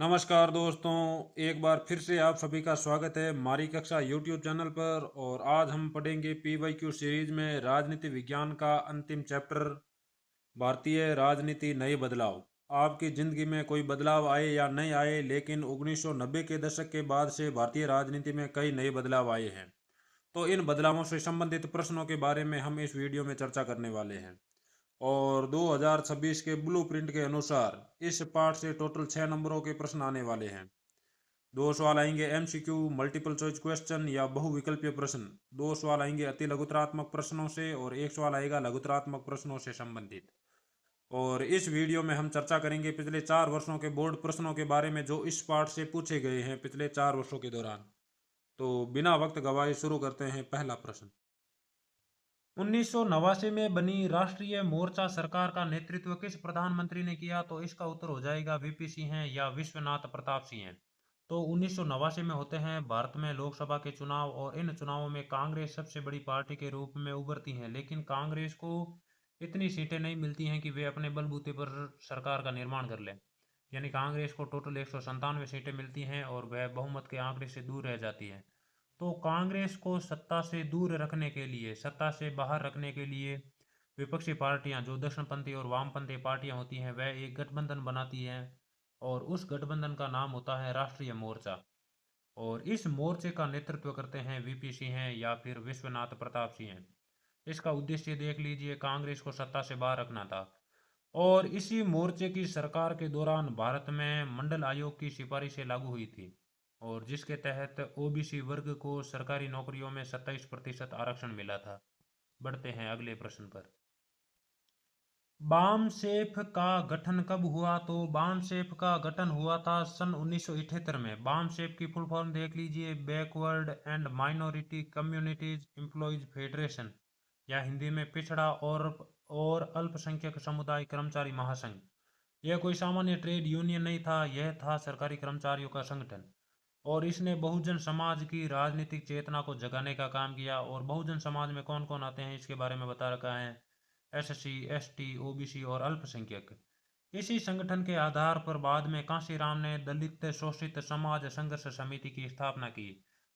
नमस्कार दोस्तों। एक बार फिर से आप सभी का स्वागत है हमारी कक्षा यूट्यूब चैनल पर। और आज हम पढ़ेंगे पीवाईक्यू सीरीज में राजनीति विज्ञान का अंतिम चैप्टर, भारतीय राजनीति नए बदलाव। आपकी ज़िंदगी में कोई बदलाव आए या नहीं आए, लेकिन 1990 के दशक के बाद से भारतीय राजनीति में कई नए बदलाव आए हैं। तो इन बदलावों से संबंधित प्रश्नों के बारे में हम इस वीडियो में चर्चा करने वाले हैं। और 2026 के ब्लूप्रिंट के अनुसार इस पार्ट से टोटल 6 नंबरों के प्रश्न आने वाले हैं। 2 सवाल आएंगे एमसीक्यू मल्टीपल चॉइस क्वेश्चन या बहुविकल्पीय प्रश्न। 2 सवाल आएंगे अति लघुतरात्मक प्रश्नों से और 1 सवाल आएगा लघुतरात्मक प्रश्नों से संबंधित। और इस वीडियो में हम चर्चा करेंगे पिछले 4 वर्षों के बोर्ड प्रश्नों के बारे में जो इस पार्ट से पूछे गए हैं पिछले 4 वर्षों के दौरान। तो बिना वक्त गवाए शुरू करते हैं। पहला प्रश्न, 1989 में बनी राष्ट्रीय मोर्चा सरकार का नेतृत्व किस प्रधानमंत्री ने किया? तो इसका उत्तर हो जाएगा वीपी सिंह हैं या विश्वनाथ प्रताप सिंह हैं। तो 1989 में होते हैं भारत में लोकसभा के चुनाव, और इन चुनावों में कांग्रेस सबसे बड़ी पार्टी के रूप में उभरती है, लेकिन कांग्रेस को इतनी सीटें नहीं मिलती हैं कि वे अपने बलबूते पर सरकार का निर्माण कर लें। यानी कांग्रेस को टोटल 197 सीटें मिलती हैं और वह बहुमत के आंकड़े से दूर रह जाती है। तो कांग्रेस को सत्ता से दूर रखने के लिए, सत्ता से बाहर रखने के लिए विपक्षी पार्टियां जो दक्षिणपंथी और वामपंथी पार्टियां होती हैं वह एक गठबंधन बनाती हैं, और उस गठबंधन का नाम होता है राष्ट्रीय मोर्चा। और इस मोर्चे का नेतृत्व करते हैं वीपी सिंह हैं या फिर विश्वनाथ प्रताप सिंह हैं। इसका उद्देश्य देख लीजिए, कांग्रेस को सत्ता से बाहर रखना था। और इसी मोर्चे की सरकार के दौरान भारत में मंडल आयोग की सिफारिशें लागू हुई थी, और जिसके तहत ओबीसी वर्ग को सरकारी नौकरियों में 27% आरक्षण मिला था। बढ़ते हैं अगले प्रश्न पर। बामसेफ का गठन कब हुआ? तो बामसेफ का गठन हुआ था सन 1978 में। बामसेफ की फुल फॉर्म देख लीजिए, backward and minority communities employees federation, या हिंदी में पिछड़ा और अल्पसंख्यक समुदाय कर्मचारी महासंघ। यह कोई सामान्य ट्रेड यूनियन नहीं था, यह था सरकारी कर्मचारियों का संगठन। और इसने बहुजन समाज की राजनीतिक चेतना को जगाने का काम किया। और बहुजन समाज में कौन कौन आते हैं इसके बारे में बता रखा है, एससी, एसटी, ओबीसी और अल्पसंख्यक। इसी संगठन के आधार पर बाद में कांशीराम ने दलित शोषित समाज संघर्ष समिति की स्थापना की,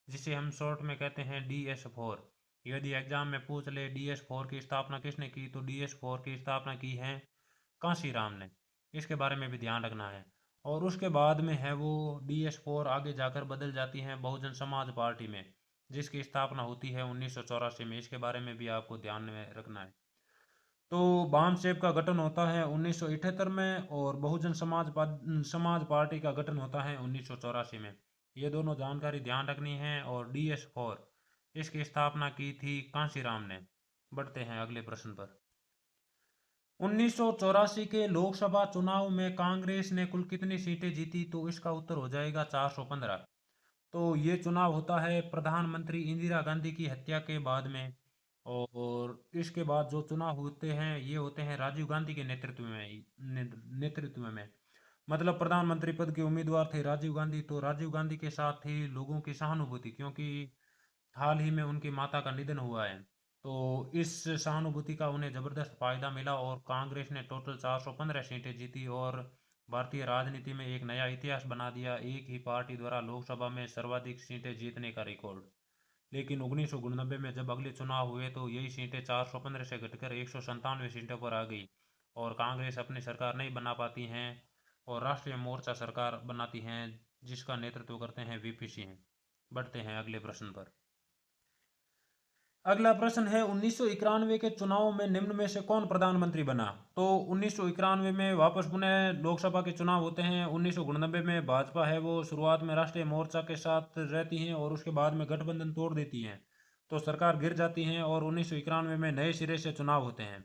जिसे हम शॉर्ट में कहते हैं DS4। यदि एग्जाम में पूछ ले DS4 की स्थापना किसने की, तो DS4 की स्थापना की है कांशीराम ने। इसके बारे में भी ध्यान रखना है। और उसके बाद में है वो DS4 आगे जाकर बदल जाती है बहुजन समाज पार्टी में, जिसकी स्थापना होती है 1984 में। इसके बारे में भी आपको ध्यान में रखना है। तो बामसेफ का गठन होता है 1978 में, और बहुजन समाज पार्टी का गठन होता है 1984 में। ये दोनों जानकारी ध्यान रखनी है। और DS4 इसकी स्थापना की थी कांशीराम ने। बढ़ते हैं अगले प्रश्न पर। 1984 के लोकसभा चुनाव में कांग्रेस ने कुल कितनी सीटें जीती? तो इसका उत्तर हो जाएगा 415। तो ये चुनाव होता है प्रधानमंत्री इंदिरा गांधी की हत्या के बाद में। और इसके बाद जो चुनाव होते हैं ये होते हैं राजीव गांधी के नेतृत्व में। मतलब प्रधानमंत्री पद के उम्मीदवार थे राजीव गांधी, तो राजीव गांधी के साथ थी लोगों की सहानुभूति, क्योंकि हाल ही में उनकी माता का निधन हुआ है। तो इस सहानुभूति का उन्हें जबरदस्त फायदा मिला, और कांग्रेस ने टोटल 415 सीटें जीती और भारतीय राजनीति में एक नया इतिहास बना दिया, एक ही पार्टी द्वारा लोकसभा में सर्वाधिक सीटें जीतने का रिकॉर्ड। लेकिन 1999 में जब अगले चुनाव हुए तो यही सीटें 415 से घटकर 197 सीटों पर आ गई, और कांग्रेस अपनी सरकार नहीं बना पाती हैं और राष्ट्रीय मोर्चा सरकार बनाती हैं, जिसका नेतृत्व करते हैं वीपी सिंह। बढ़ते हैं अगले प्रश्न पर। अगला प्रश्न है, 1991 के चुनाव में निम्न में से कौन प्रधानमंत्री बना? तो 1991 में वापस पुनः लोकसभा के चुनाव होते हैं। 1999 में भाजपा है वो शुरुआत में राष्ट्रीय मोर्चा के साथ रहती हैं, और उसके बाद में गठबंधन तोड़ देती हैं, तो सरकार गिर जाती है, और 1991 में नए सिरे से चुनाव होते हैं।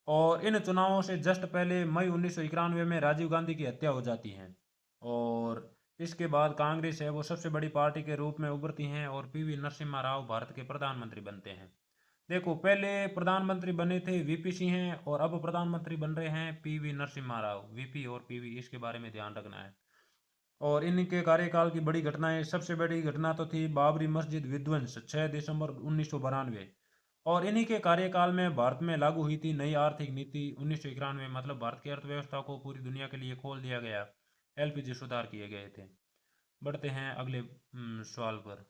और इन चुनावों से जस्ट पहले मई 1991 में राजीव गांधी की हत्या हो जाती है। और इसके बाद कांग्रेस है वो सबसे बड़ी पार्टी के रूप में उभरती हैं, और पीवी नरसिम्हा राव भारत के प्रधानमंत्री बनते हैं। देखो, पहले प्रधानमंत्री बने थे वीपी सिंह हैं, और अब प्रधानमंत्री बन रहे हैं पीवी नरसिम्हा राव। वीपी और पीवी इसके बारे में ध्यान रखना है। और इनके कार्यकाल की बड़ी घटनाएं, सबसे बड़ी घटना तो थी बाबरी मस्जिद विध्वंस 6 दिसंबर 1992। और इन्हीं के कार्यकाल में भारत में लागू हुई थी नई आर्थिक नीति 1991। मतलब भारत की अर्थव्यवस्था को पूरी दुनिया के लिए खोल दिया गया। एलपीजी सुधार किए गए थे। बढ़ते हैं अगले सवाल पर।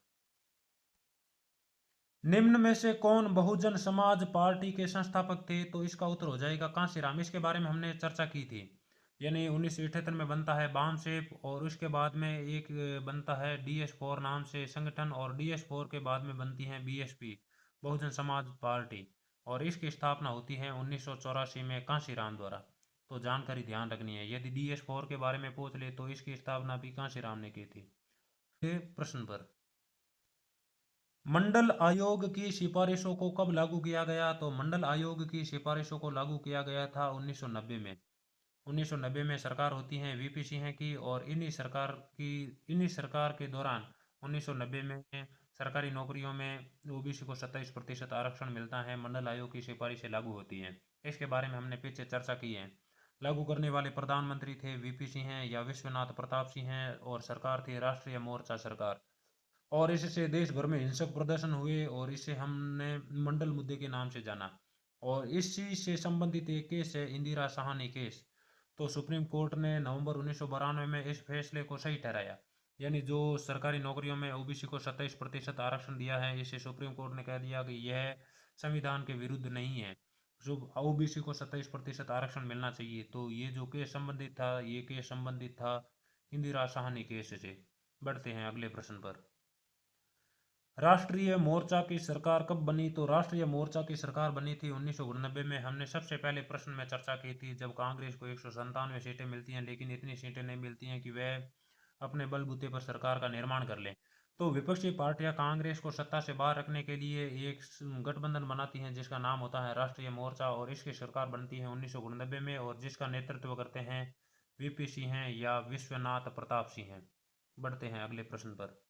निम्न में से कौन बहुजन समाज पार्टी के संस्थापक थे? तो इसका उत्तर हो जाएगा कांशीराम। इसके बारे में हमने चर्चा की थी। यानी 1978 में बनता है बामसेफ, और उसके बाद में एक बनता है DS4 नाम से संगठन, और DS4 के बाद में बनती है BSP, बहुजन समाज पार्टी, और इसकी स्थापना होती है 1984 में कांशीराम द्वारा। तो जानकारी ध्यान रखनी है, यदि DS4 के बारे में पूछ ले तो इसकी स्थापना भी कांशीराम ने की थी। प्रश्न पर, मंडल आयोग की सिफारिशों को कब लागू किया गया? तो मंडल आयोग की सिफारिशों को लागू किया गया था 1990 में। 1990 में सरकार होती है VP सिंह की, और इन्हीं सरकार के दौरान 1990 में सरकारी नौकरियों में OBC को 27% आरक्षण मिलता है। मंडल आयोग की सिफारिशें लागू होती हैं। इसके बारे में हमने पीछे चर्चा की है। लागू करने वाले प्रधानमंत्री थे VP सिंह या विश्वनाथ प्रताप सिंह, और सरकार थी राष्ट्रीय मोर्चा सरकार। और इससे देश भर में हिंसक प्रदर्शन हुए, और इसे हमने मंडल मुद्दे के नाम से जाना। और इसी से संबंधित एक केस है इंदिरा साहनी केस। तो सुप्रीम कोर्ट ने नवंबर 1992 में इस फैसले को सही ठहराया। यानी जो सरकारी नौकरियों में OBC को 27% आरक्षण दिया है, इसे सुप्रीम कोर्ट ने कह दिया कि यह संविधान के विरुद्ध नहीं है। जो OBC को 27% आरक्षण मिलना चाहिए। तो ये जो केस संबंधित था, ये केस संबंधित था इंदिरा साहनी केस से। बढ़ते हैं अगले प्रश्न पर। राष्ट्रीय मोर्चा की सरकार कब बनी? तो राष्ट्रीय मोर्चा की सरकार बनी थी 1999 में। हमने सबसे पहले प्रश्न में चर्चा की थी, जब कांग्रेस को 197 सीटें मिलती हैं, लेकिन इतनी सीटें नहीं मिलती हैं कि वह अपने बलबूते पर सरकार का निर्माण कर लें। तो विपक्षी पार्टियां कांग्रेस को सत्ता से बाहर रखने के लिए एक गठबंधन बनाती हैं जिसका नाम होता है राष्ट्रीय मोर्चा, और इसकी सरकार बनती है 1999 में, और जिसका नेतृत्व करते हैं VP सिंह या विश्वनाथ प्रताप सिंह। बढ़ते हैं अगले प्रश्न पर।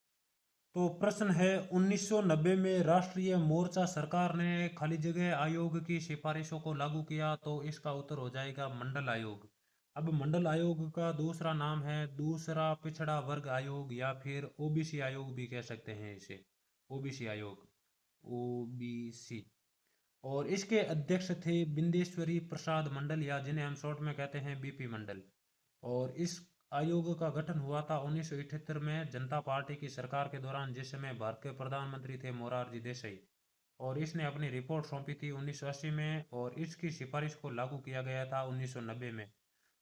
तो प्रश्न है, 1990 में राष्ट्रीय मोर्चा सरकार ने खाली जगह आयोग की सिफारिशों को लागू किया। तो इसका उत्तर हो जाएगा मंडल आयोग। अब मंडल आयोग का दूसरा नाम है दूसरा पिछड़ा वर्ग आयोग, या फिर OBC आयोग भी कह सकते हैं इसे। OBC आयोग, OBC। और इसके अध्यक्ष थे बिंदेश्वरी प्रसाद मंडल, या जिन्हें हम शॉर्ट में कहते हैं BP मंडल। और इस आयोग का गठन हुआ था 1978 में जनता पार्टी की सरकार के दौरान, जिस समय भारत के प्रधानमंत्री थे मोरारजी देसाई। और इसने अपनी रिपोर्ट सौंपी थी 1980 में, और इसकी सिफारिश को लागू किया गया था 1990 में।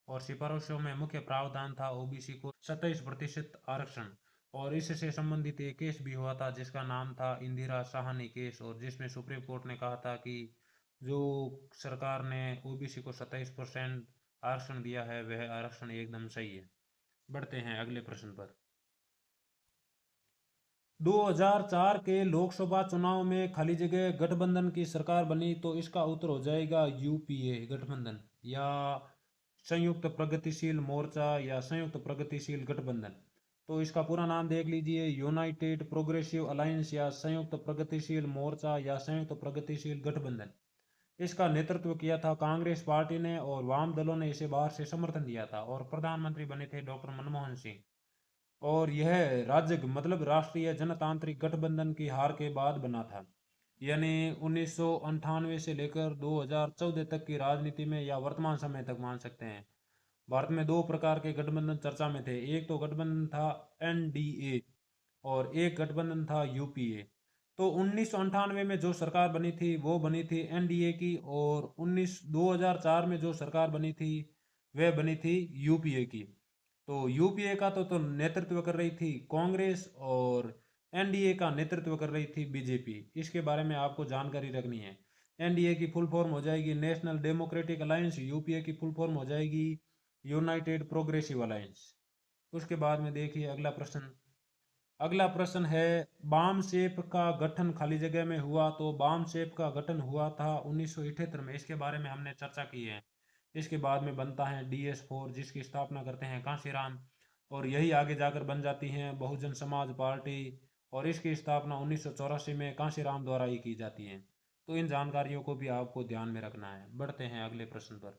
और सिफारिशों में मुख्य प्रावधान था OBC को 27% आरक्षण। और इससे संबंधित एक केस भी हुआ था जिसका नाम था इंदिरा साहनी केस, और जिसमें सुप्रीम कोर्ट ने कहा था कि जो सरकार ने OBC को 27% आरक्षण दिया है, वह आरक्षण एकदम सही है। बढ़ते हैं अगले प्रश्न पर। 2004 के लोकसभा चुनाव में खाली जगह गठबंधन की सरकार बनी। तो इसका उत्तर हो जाएगा UPA गठबंधन, या संयुक्त प्रगतिशील मोर्चा, या संयुक्त प्रगतिशील गठबंधन। तो इसका पूरा नाम देख लीजिए, यूनाइटेड प्रोग्रेसिव अलायंस, या संयुक्त प्रगतिशील मोर्चा, या संयुक्त प्रगतिशील गठबंधन। इसका नेतृत्व किया था कांग्रेस पार्टी ने, और वाम दलों ने इसे बाहर से समर्थन दिया था, और प्रधानमंत्री बने थे डॉक्टर मनमोहन सिंह। और यह राज्य मतलब राष्ट्रीय जनतांत्रिक गठबंधन की हार के बाद बना था। यानी 1998 से लेकर 2014 तक की राजनीति में, या वर्तमान समय तक मान सकते हैं, भारत में दो प्रकार के गठबंधन चर्चा में थे। एक तो गठबंधन था NDA, और एक गठबंधन था UPA। तो 1998 में जो सरकार बनी थी वो बनी थी NDA की, और 2004 में जो सरकार बनी थी वह बनी थी UPA की। तो UPA का तो नेतृत्व कर रही थी कांग्रेस, और NDA का नेतृत्व कर रही थी BJP। इसके बारे में आपको जानकारी रखनी है। NDA की फुल फॉर्म हो जाएगी नेशनल डेमोक्रेटिक अलायंस, UPA की फुल फॉर्म हो जाएगी यूनाइटेड प्रोग्रेसिव अलायंस। उसके बाद में देखिए अगला प्रश्न। अगला प्रश्न है, बाम सेप का गठन खाली जगह में हुआ। तो बाम सेप का गठन हुआ था 1978 में। इसके बारे में हमने चर्चा की है। इसके बाद में बनता है DS4, जिसकी स्थापना करते हैं कांशीराम, और यही आगे जाकर बन जाती है बहुजन समाज पार्टी, और इसकी स्थापना 1984 में कांशीराम द्वारा ही की जाती है। तो इन जानकारियों को भी आपको ध्यान में रखना है। बढ़ते हैं अगले प्रश्न पर।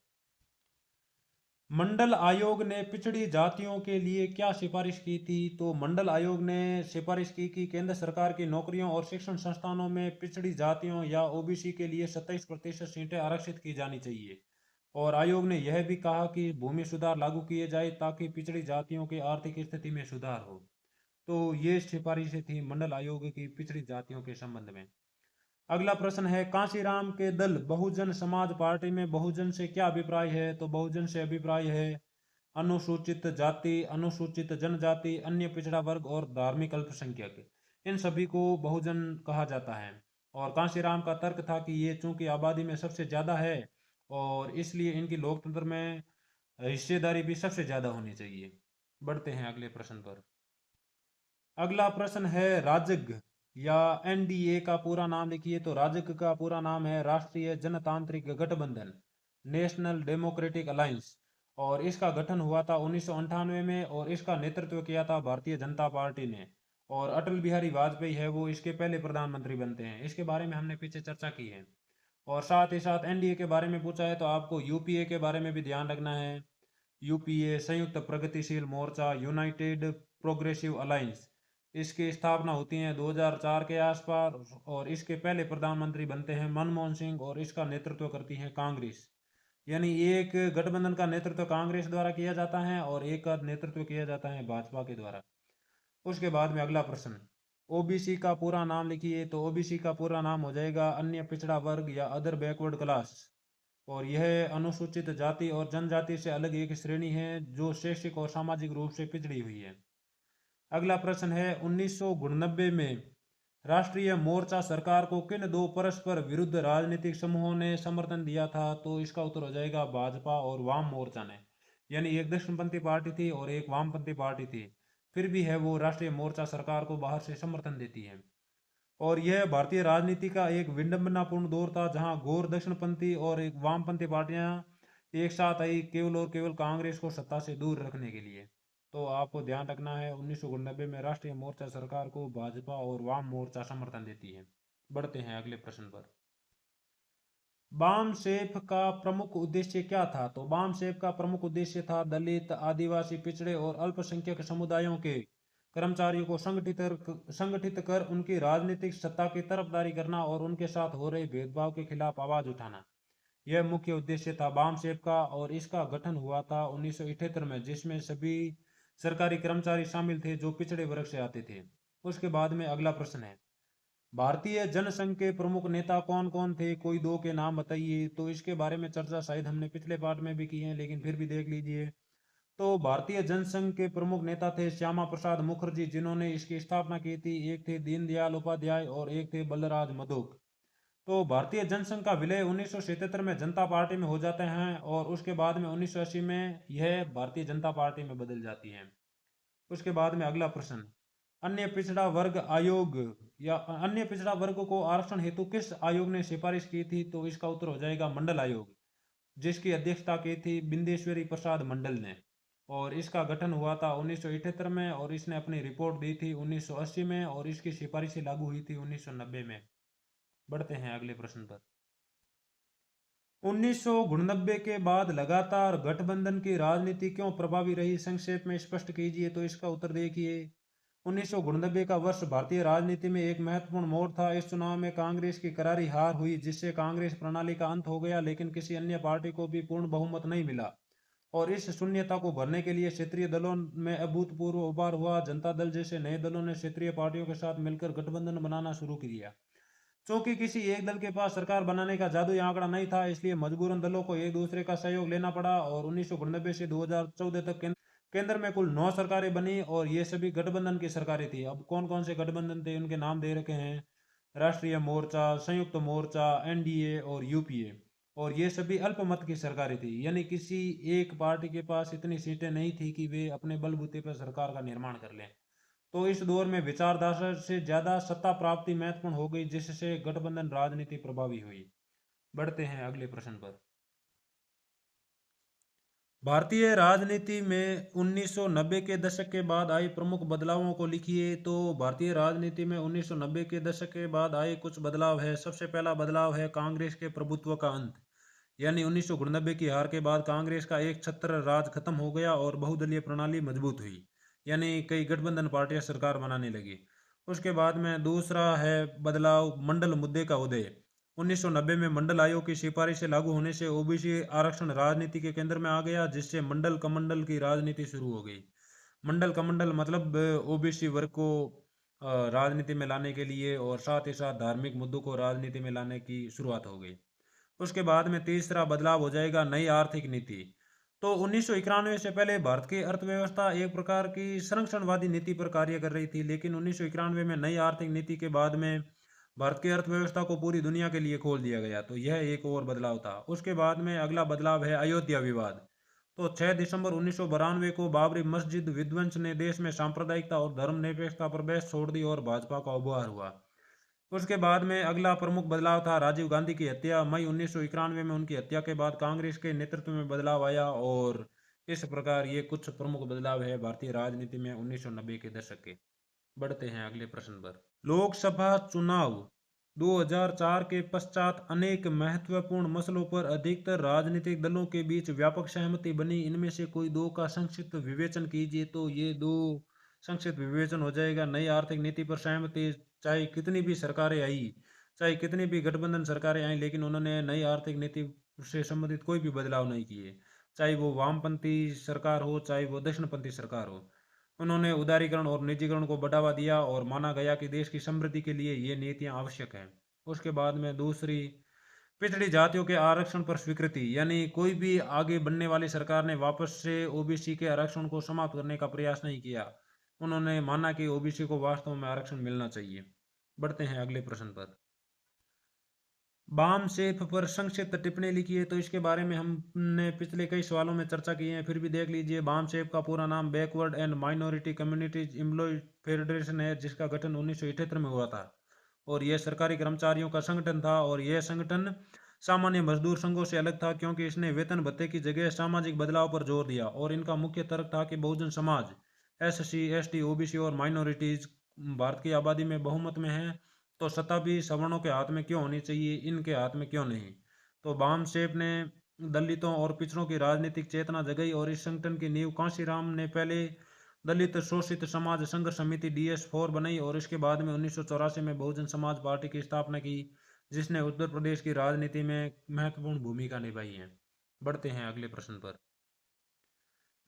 मंडल आयोग ने पिछड़ी जातियों के लिए क्या सिफारिश की थी? तो मंडल आयोग ने सिफारिश की कि केंद्र सरकार की नौकरियों और शिक्षण संस्थानों में पिछड़ी जातियों या OBC के लिए 27% सीटें आरक्षित की जानी चाहिए। और आयोग ने यह भी कहा कि भूमि सुधार लागू किए जाए ताकि पिछड़ी जातियों की आर्थिक स्थिति में सुधार हो। तो ये सिफारिशें थी मंडल आयोग की पिछड़ी जातियों के संबंध में। अगला प्रश्न है, कांशीराम के दल बहुजन समाज पार्टी में बहुजन से क्या अभिप्राय है? तो बहुजन से अभिप्राय है अनुसूचित जाति, अनुसूचित जनजाति, अन्य पिछड़ा वर्ग और धार्मिक अल्पसंख्यक, इन सभी को बहुजन कहा जाता है। और कांशीराम का तर्क था कि ये चूंकि आबादी में सबसे ज्यादा है और इसलिए इनकी लोकतंत्र में हिस्सेदारी भी सबसे ज्यादा होनी चाहिए। बढ़ते हैं अगले प्रश्न पर। अगला प्रश्न है, राजग या एनडीए का पूरा नाम लिखिए। तो राजग का पूरा नाम है राष्ट्रीय जनतांत्रिक गठबंधन, नेशनल डेमोक्रेटिक अलायंस। और इसका गठन हुआ था 1998 में और इसका नेतृत्व किया था भारतीय जनता पार्टी ने। और अटल बिहारी वाजपेयी है वो इसके पहले प्रधानमंत्री बनते हैं। इसके बारे में हमने पीछे चर्चा की है। और साथ ही साथ एनडीए के बारे में पूछा है तो आपको यूपीए के बारे में भी ध्यान रखना है। यूपीए संयुक्त प्रगतिशील मोर्चा, यूनाइटेड प्रोग्रेसिव अलायंस, इसकी स्थापना होती है 2004 के आसपास और इसके पहले प्रधानमंत्री बनते हैं मनमोहन सिंह और इसका नेतृत्व करती है कांग्रेस। यानी एक गठबंधन का नेतृत्व कांग्रेस द्वारा किया जाता है और एक का नेतृत्व किया जाता है भाजपा के द्वारा। उसके बाद में अगला प्रश्न, ओबीसी का पूरा नाम लिखिए। तो ओबीसी का पूरा नाम हो जाएगा अन्य पिछड़ा वर्ग या अदर बैकवर्ड क्लास। और यह अनुसूचित जाति और जनजाति से अलग एक श्रेणी है जो शैक्षिक और सामाजिक रूप से पिछड़ी हुई है। अगला प्रश्न है, 1989 में राष्ट्रीय मोर्चा सरकार को किन दो परस्पर विरुद्ध राजनीतिक समूहों ने समर्थन दिया था? तो इसका उत्तर हो जाएगा भाजपा और वाम मोर्चा ने। यानी एक दक्षिणपंथी पार्टी थी और एक वामपंथी पार्टी थी, फिर भी है वो राष्ट्रीय मोर्चा सरकार को बाहर से समर्थन देती है। और यह भारतीय राजनीति का एक विडंबनापूर्ण दौर था जहां घोर दक्षिणपंथी और एक वामपंथी पार्टियां एक साथ आई केवल और केवल कांग्रेस को सत्ता से दूर रखने के लिए। तो आपको ध्यान रखना है 1990 में राष्ट्रीय मोर्चा सरकार को भाजपा और वाम मोर्चा समर्थन देती है। बढ़ते हैं अगले प्रश्न पर। बाम सेफ का प्रमुख उद्देश्य क्या था? तो बाम सेफ का प्रमुख उद्देश्य था दलित, आदिवासी, पिछड़े और अल्पसंख्यक समुदायों के कर्मचारियों को संगठित कर उनकी राजनीतिक सत्ता की तरफदारी करना और उनके साथ हो रहे भेदभाव के खिलाफ आवाज उठाना। यह मुख्य उद्देश्य था बाम सेफ का और इसका गठन हुआ था 1978 में, जिसमें सभी सरकारी कर्मचारी शामिल थे जो पिछड़े वर्ग से आते थे। उसके बाद में अगला प्रश्न है, भारतीय जनसंघ के प्रमुख नेता कौन कौन थे? कोई दो के नाम बताइए। तो इसके बारे में चर्चा शायद हमने पिछले पार्ट में भी की है लेकिन फिर भी देख लीजिए। तो भारतीय जनसंघ के प्रमुख नेता थे श्यामा प्रसाद मुखर्जी जिन्होंने इसकी स्थापना की थी। एक थे दीनदयाल उपाध्याय और एक थे बलराज मधोक। तो भारतीय जनसंघ का विलय 1977 में जनता पार्टी में हो जाते हैं और उसके बाद में 1980 में यह भारतीय जनता पार्टी में बदल जाती है। उसके बाद में अगला प्रश्न, अन्य पिछड़ा वर्ग आयोग या अन्य पिछड़ा वर्ग को आरक्षण हेतु किस आयोग ने सिफारिश की थी? तो इसका उत्तर हो जाएगा मंडल आयोग, जिसकी अध्यक्षता की थी बिंदेश्वरी प्रसाद मंडल ने। और इसका गठन हुआ था 1978 में और इसने अपनी रिपोर्ट दी थी 1980 में और इसकी सिफारिशें लागू हुई थी 1990 में। बढ़ते हैं अगले प्रश्न पर। 1989 के बाद लगातार गठबंधन की राजनीति क्यों प्रभावी रही? संक्षेप में स्पष्ट कीजिए। तो इसका उत्तर देखिए, 1989 का वर्ष भारतीय राजनीति में एक महत्वपूर्ण मोड़ था। इस चुनाव में कांग्रेस की करारी हार हुई जिससे कांग्रेस प्रणाली का अंत हो गया, लेकिन किसी अन्य पार्टी को भी पूर्ण बहुमत नहीं मिला और इस शून्यता को भरने के लिए क्षेत्रीय दलों में अभूतपूर्व उभार हुआ। जनता दल जैसे नए दलों ने क्षेत्रीय पार्टियों के साथ मिलकर गठबंधन बनाना शुरू किया। क्योंकि किसी एक दल के पास सरकार बनाने का जादुई आंकड़ा नहीं था, इसलिए मजबूरन दलों को एक दूसरे का सहयोग लेना पड़ा और 1989 से 2014 तक केंद्र में कुल 9 सरकारें बनी और ये सभी गठबंधन की सरकारें थी। अब कौन कौन से गठबंधन थे उनके नाम दे रखे हैं, राष्ट्रीय मोर्चा, संयुक्त मोर्चा, एनडीए और यूपीए। और ये सभी अल्पमत की सरकारें थी, यानी किसी एक पार्टी के पास इतनी सीटें नहीं थी कि वे अपने बलबूते पर सरकार का निर्माण कर लें। तो इस दौर में विचारधारा से ज्यादा सत्ता प्राप्ति महत्वपूर्ण हो गई जिससे गठबंधन राजनीति प्रभावी हुई। बढ़ते हैं अगले प्रश्न पर। भारतीय राजनीति में 1990 के दशक के बाद आए प्रमुख बदलावों को लिखिए। तो भारतीय राजनीति में 1990 के दशक के बाद आए कुछ बदलाव है। सबसे पहला बदलाव है कांग्रेस के प्रभुत्व का अंत, यानी 1989 की हार के बाद कांग्रेस का एक छत्र राज खत्म हो गया और बहुदलीय प्रणाली मजबूत हुई, यानी कई गठबंधन पार्टियां सरकार बनाने लगी। उसके बाद में दूसरा है बदलाव मंडल मुद्दे का उदय। 1990 में मंडल आयोग की सिफारिशें लागू होने से ओबीसी आरक्षण राजनीति के केंद्र में आ गया, जिससे मंडल कमंडल की राजनीति शुरू हो गई। मंडल कमंडल मतलब ओबीसी वर्ग को राजनीति में लाने के लिए और साथ ही साथ धार्मिक मुद्दों को राजनीति में लाने की शुरुआत हो गई। उसके बाद में तीसरा बदलाव हो जाएगा नई आर्थिक नीति। तो 1991 से पहले भारत की अर्थव्यवस्था एक प्रकार की संरक्षणवादी नीति पर कार्य कर रही थी, लेकिन 1991 में नई आर्थिक नीति के बाद में भारत की अर्थव्यवस्था को पूरी दुनिया के लिए खोल दिया गया। तो यह एक और बदलाव था। उसके बाद में अगला बदलाव है अयोध्या विवाद। तो 6 दिसंबर 1992 को बाबरी मस्जिद विध्वंस ने देश में सांप्रदायिकता और धर्मनिरपेक्षता पर बहस छोड़ दी और भाजपा का उभार हुआ। उसके बाद में अगला प्रमुख बदलाव था राजीव गांधी की हत्या। मई 1991 में उनकी हत्या के बाद कांग्रेस के नेतृत्व में बदलाव आया और इस प्रकार ये कुछ प्रमुख बदलाव है भारतीय राजनीति में 1990 के दशक के। बढ़ते हैं अगले प्रश्न पर। लोकसभा चुनाव 2004 के पश्चात अनेक महत्वपूर्ण मसलों पर अधिकतर राजनीतिक दलों के बीच व्यापक सहमति बनी। इनमें से कोई दो का संक्षिप्त विवेचन कीजिए। तो ये दो संक्षिप्त विवेचन हो जाएगा। नई आर्थिक नीति पर सहमति, चाहे कितनी भी सरकारें आई, चाहे कितनी भी गठबंधन सरकारें आई, लेकिन उन्होंने नई आर्थिक नीति से संबंधित कोई भी बदलाव नहीं किए, चाहे वो वामपंथी सरकार हो, चाहे वो दक्षिणपंथी सरकार हो। उन्होंने उदारीकरण और निजीकरण को बढ़ावा दिया और माना गया कि देश की समृद्धि के लिए ये नीतियां आवश्यक हैं। उसके बाद में दूसरी, पिछड़ी जातियों के आरक्षण पर स्वीकृति, यानी कोई भी आगे बढ़ने वाली सरकार ने वापस से ओबीसी के आरक्षण को समाप्त करने का प्रयास नहीं किया। उन्होंने माना कि ओबीसी को वास्तव में आरक्षण मिलना चाहिए। बढ़ते हैं अगले प्रश्न पर। बाम सेफ पर संक्षिप्त टिप्पणी लिखिए। तो इसके बारे में हमने पिछले कई सवालों में चर्चा की है, फिर भी देख लीजिए। बाम सेफ का पूरा नाम backward and minority communities employ federation है, जिसका गठन 1978 में हुआ था और यह सरकारी कर्मचारियों का संगठन था। और यह संगठन सामान्य मजदूर संघों से अलग था क्योंकि इसने वेतन भत्ते की जगह सामाजिक बदलाव पर जोर दिया और इनका मुख्य तर्क था कि Bahujan Samaj, SC, ST, OBC और माइनॉरिटीज भारत की आबादी में बहुमत में है, तो सत्ता भी सवर्णों के हाथ में क्यों होनी चाहिए, इनके हाथ में क्यों नहीं। तो बामसेफ ने दलितों और पिछड़ों की राजनीतिक चेतना जगाई और इस संगठन की नींव कांशीराम ने पहले दलित शोषित समाज संघर्ष समिति DS4 बनाई और इसके बाद में 1984 में बहुजन समाज पार्टी की स्थापना की, जिसने उत्तर प्रदेश की राजनीति में महत्वपूर्ण भूमिका निभाई है। बढ़ते हैं अगले प्रश्न पर।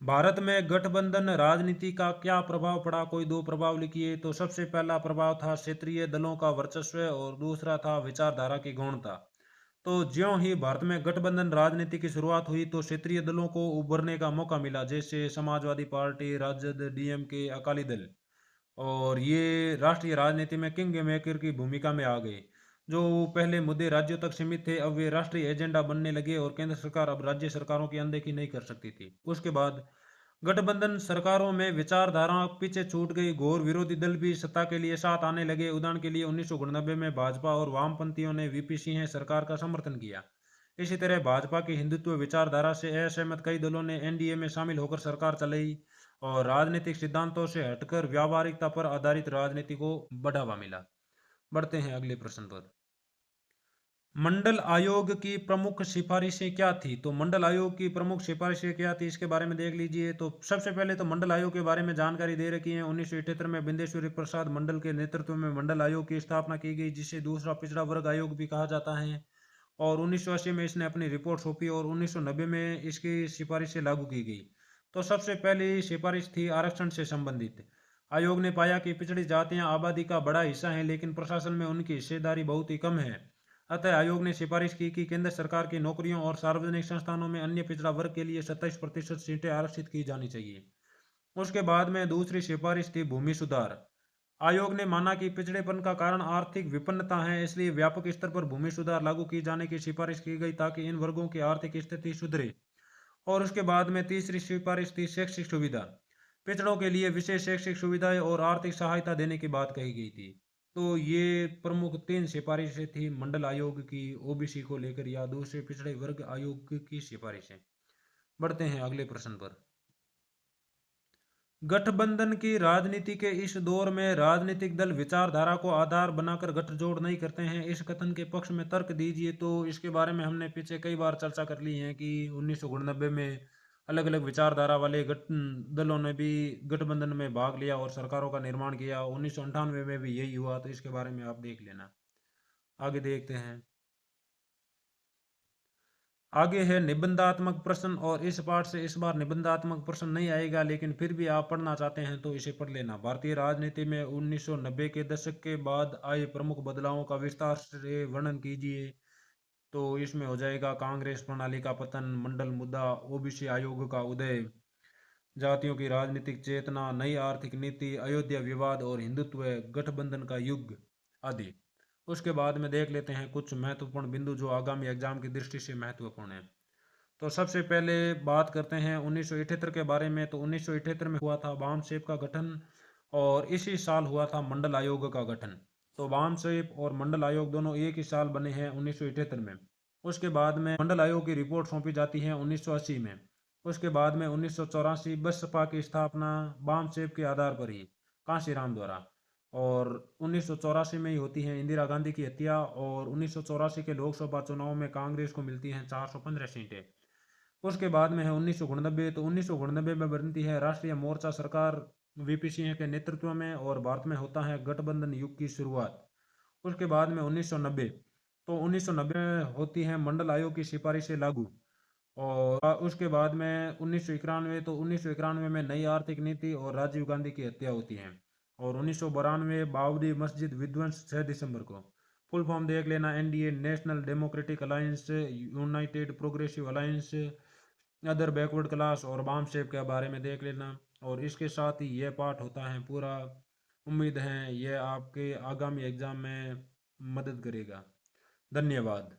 भारत में गठबंधन राजनीति का क्या प्रभाव पड़ा? कोई दो प्रभाव लिखिए। तो सबसे पहला प्रभाव था क्षेत्रीय दलों का वर्चस्व और दूसरा था विचारधारा की गौणता। तो ज्यों ही भारत में गठबंधन राजनीति की शुरुआत हुई तो क्षेत्रीय दलों को उभरने का मौका मिला, जैसे समाजवादी पार्टी, राजद, DMK, अकाली दल, और ये राष्ट्रीय राजनीति में किंग मेकर की भूमिका में आ गए। जो पहले मुद्दे राज्यों तक सीमित थे, अब वे राष्ट्रीय एजेंडा बनने लगे और केंद्र सरकार अब राज्य सरकारों की अनदेखी नहीं कर सकती थी। उसके बाद गठबंधन सरकारों में विचारधारा पीछे छूट गई, घोर विरोधी दल भी सत्ता के लिए साथ आने लगे। उदाहरण के लिए 1999 में भाजपा और वामपंथियों ने VP सिंह सरकार का समर्थन किया। इसी तरह भाजपा की हिंदुत्व विचारधारा से असहमत कई दलों ने NDA में शामिल होकर सरकार चलाई और राजनीतिक सिद्धांतों से हटकर व्यावहारिकता पर आधारित राजनीति को बढ़ावा मिला। बढ़ते हैं अगले प्रश्न पर। मंडल आयोग की प्रमुख सिफारिशें क्या थी? तो मंडल आयोग की प्रमुख सिफारिशें क्या थी, इसके बारे में देख लीजिए। तो सबसे पहले तो मंडल आयोग के बारे में जानकारी दे रखी है। 1978 में बिंदेश्वरी प्रसाद मंडल के नेतृत्व में मंडल आयोग की स्थापना की गई, जिसे दूसरा पिछड़ा वर्ग आयोग भी कहा जाता है। और 1980 में इसने अपनी रिपोर्ट सौंपी और 1990 में इसकी सिफारिशें लागू की गई। तो सबसे पहली सिफारिश थी आरक्षण से संबंधित। आयोग ने पाया कि पिछड़ी जातियां आबादी का बड़ा हिस्सा हैं, लेकिन प्रशासन में उनकी हिस्सेदारी बहुत ही कम है। अतः आयोग ने सिफारिश की कि केंद्र सरकार की नौकरियों और सार्वजनिक संस्थानों में अन्य पिछड़ा वर्ग के लिए 27% सीटें आरक्षित की जानी चाहिए। उसके बाद में दूसरी सिफारिश थी भूमि सुधार। आयोग ने माना कि पिछड़ेपन का कारण आर्थिक विपन्नता है, इसलिए व्यापक स्तर पर भूमि सुधार लागू की जाने की सिफारिश की गई ताकि इन वर्गों की आर्थिक स्थिति सुधरे। और उसके बाद में तीसरी सिफारिश थी शैक्षिक सुविधा। पिछड़ों के लिए विशेष शैक्षिक सुविधाएं और आर्थिक सहायता देने की बात कही गई थी। तो ये प्रमुख 3 सिफारिशें थी मंडल आयोग की ओबीसी को लेकर या दूसरे पिछड़े वर्ग आयोग की सिफारिशें। बढ़ते हैं अगले प्रश्न पर। गठबंधन की राजनीति के इस दौर में राजनीतिक दल विचारधारा को आधार बनाकर गठजोड़ नहीं करते हैं, इस कथन के पक्ष में तर्क दीजिए। तो इसके बारे में हमने पीछे कई बार चर्चा कर ली है कि 1989 में अलग अलग विचारधारा वाले दलों ने भी गठबंधन में भाग लिया और सरकारों का निर्माण किया। 1998 में भी यही हुआ। तो इसके बारे में आप देख लेना। आगे देखते हैं। आगे है निबंधात्मक प्रश्न, और इस पाठ से इस बार निबंधात्मक प्रश्न नहीं आएगा, लेकिन फिर भी आप पढ़ना चाहते हैं तो इसे पढ़ लेना। भारतीय राजनीति में 1990 के दशक के बाद आए प्रमुख बदलावों का विस्तार से वर्णन कीजिए। तो इसमें हो जाएगा कांग्रेस प्रणाली का पतन, मंडल मुद्दा, ओबीसी आयोग का उदय, जातियों की राजनीतिक चेतना, नई आर्थिक नीति, अयोध्या विवाद और हिंदुत्व गठबंधन का युग आदि। उसके बाद में देख लेते हैं कुछ महत्वपूर्ण बिंदु जो आगामी एग्जाम की दृष्टि से महत्वपूर्ण है। तो सबसे पहले बात करते हैं 1978 के बारे में। तो 1978 में हुआ था बामसेप का गठन, और इसी साल हुआ था मंडल आयोग का गठन। तो बामसेप और मंडल आयोग दोनों एक ही साल बने हैं 1978 में। उसके बाद में मंडल आयोग की रिपोर्ट सौंपी जाती है 1980 में। उसके बाद में 1984 बसपा की स्थापना बामसेप के आधार पर ही, कांशीराम द्वारा। और 1984 में ही होती है इंदिरा गांधी की हत्या, और 1984 के लोकसभा चुनाव में कांग्रेस को मिलती हैं 415 सीटें। उसके बाद में है 1989। तो 1989 में बनती है राष्ट्रीय मोर्चा सरकार वीपी सिंह के नेतृत्व में, और भारत में होता है गठबंधन युग की शुरुआत। उसके बाद में 1990। तो 1990 में होती है मंडल आयोग की सिफारिशें लागू। और उसके बाद में 1991। तो 1991 में नई आर्थिक नीति और राजीव गांधी की हत्या होती है। और 1992 बाबरी मस्जिद विध्वंस 6 दिसंबर को। फुल फॉर्म देख लेना, NDA, national democratic alliance, United progressive alliance, other backward class, और बाम शेप के बारे में देख लेना। और इसके साथ ही यह पाठ होता है पूरा। उम्मीद है यह आपके आगामी एग्जाम में मदद करेगा। धन्यवाद।